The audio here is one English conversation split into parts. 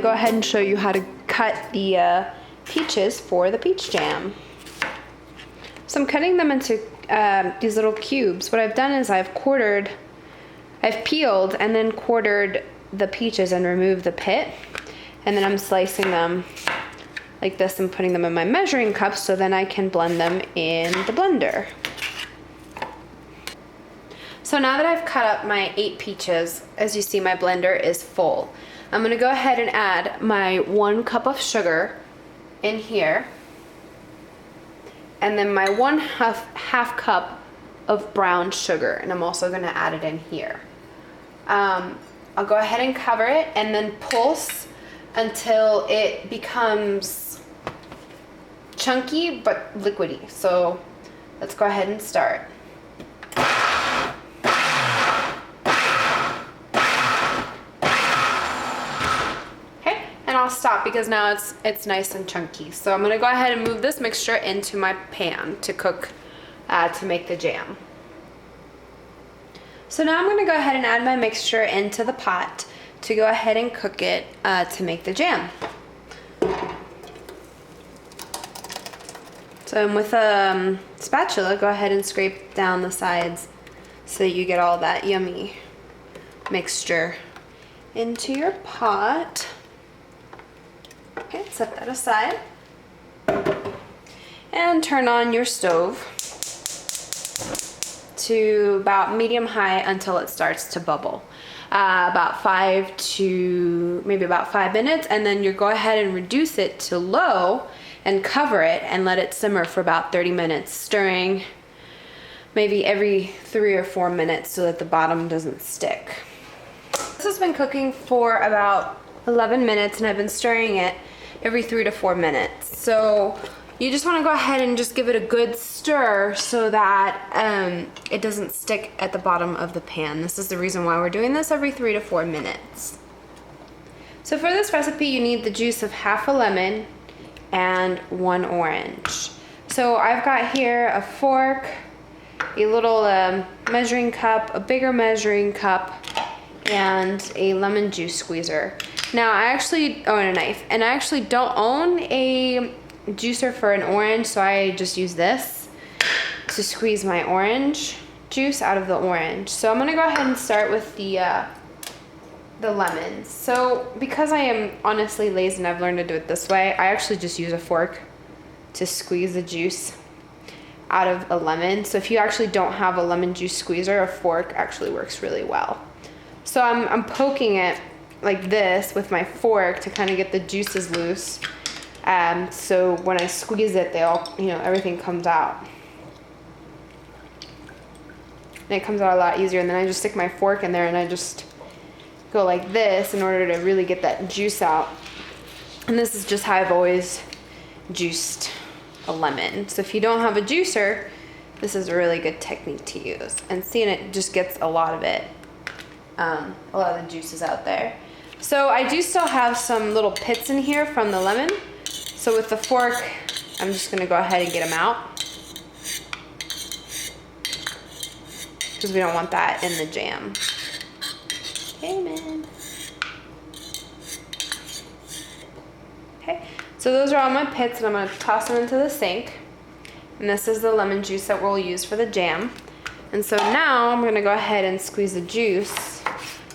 go ahead and show you how to cut the peaches for the peach jam. So I'm cutting them into these little cubes. What I've done is I've peeled and then quartered the peaches and removed the pit. And then I'm slicing them like this and putting them in my measuring cup so then I can blend them in the blender. So now that I've cut up my 8 peaches, as you see, my blender is full. I'm gonna go ahead and add my 1 cup of sugar in here, and then my 1/2 cup of brown sugar, and I'm also gonna add it in here. I'll go ahead and cover it and then pulse until it becomes chunky but liquidy. So let's go ahead and start. Okay, and I'll stop because now it's nice and chunky. So I'm gonna go ahead and move this mixture into my pan to cook, to make the jam. So now I'm gonna go ahead and add my mixture into the pot to go ahead and cook it to make the jam. So with a spatula, go ahead and scrape down the sides so you get all that yummy mixture into your pot. Okay, set that aside. And turn on your stove to about medium high until it starts to bubble. About 5 minutes, and then you go ahead and reduce it to low and cover it and let it simmer for about 30 minutes, stirring maybe every 3 or 4 minutes so that the bottom doesn't stick. This has been cooking for about 11 minutes and I've been stirring it every 3 to 4 minutes. So you just want to go ahead and just give it a good stir so that it doesn't stick at the bottom of the pan. This is the reason why we're doing this every 3 to 4 minutes. So for this recipe, you need the juice of half a lemon and 1 orange. So I've got here a fork, a little measuring cup, a bigger measuring cup, and a lemon juice squeezer. Now I actually own a knife, and I actually don't own a juicer for an orange, so I just use this to squeeze my orange juice out of the orange. So I'm gonna go ahead and start with the lemons. So because I am honestly lazy and I've learned to do it this way, I actually just use a fork to squeeze the juice out of a lemon. So if you actually don't have a lemon juice squeezer, a fork actually works really well. So I'm poking it like this with my fork to kind of get the juices loose. So when I squeeze it, they all, everything comes out. And it comes out a lot easier. And then I just stick my fork in there and I just go like this in order to really get that juice out. And this is just how I've always juiced a lemon. So if you don't have a juicer, this is a really good technique to use. And seeing it just gets a lot of it, a lot of the juices out there. So I do still have some little pits in here from the lemon. So with the fork, I'm just gonna go ahead and get them out, because we don't want that in the jam. Hey, man. Okay, so those are all my pits, and I'm gonna toss them into the sink. And this is the lemon juice that we'll use for the jam. And so now I'm gonna go ahead and squeeze the juice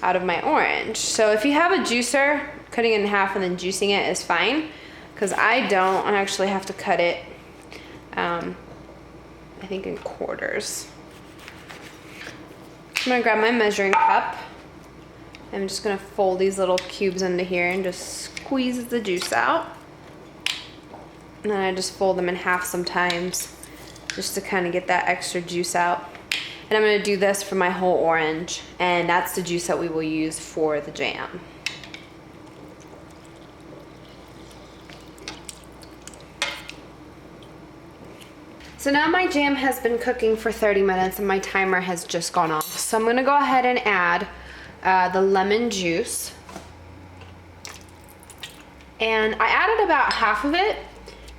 out of my orange. So if you have a juicer, cutting it in half and then juicing it is fine. Because I don't, I actually have to cut it, I think in quarters. I'm gonna grab my measuring cup. I'm just gonna fold these little cubes into here and just squeeze the juice out. And then I just fold them in half sometimes, just to kind of get that extra juice out. And I'm gonna do this for my whole orange, and that's the juice that we will use for the jam. So now my jam has been cooking for 30 minutes and my timer has just gone off. So I'm gonna go ahead and add the lemon juice. And I added about half of it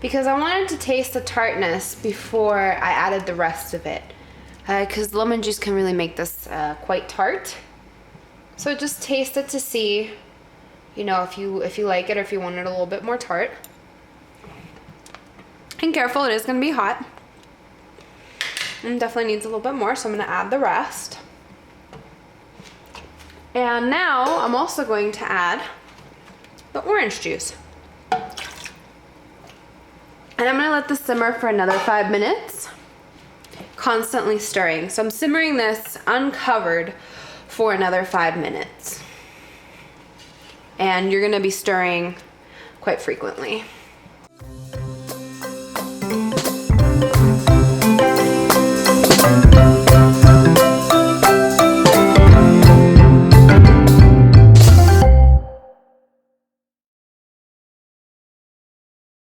because I wanted to taste the tartness before I added the rest of it. Because lemon juice can really make this quite tart. So just taste it to see, you know, if you like it or if you want it a little bit more tart. And careful, it is gonna be hot. And definitely needs a little bit more, so I'm gonna add the rest. And now I'm also going to add the orange juice. And I'm gonna let this simmer for another 5 minutes, constantly stirring. So I'm simmering this uncovered for another 5 minutes. And you're gonna be stirring quite frequently.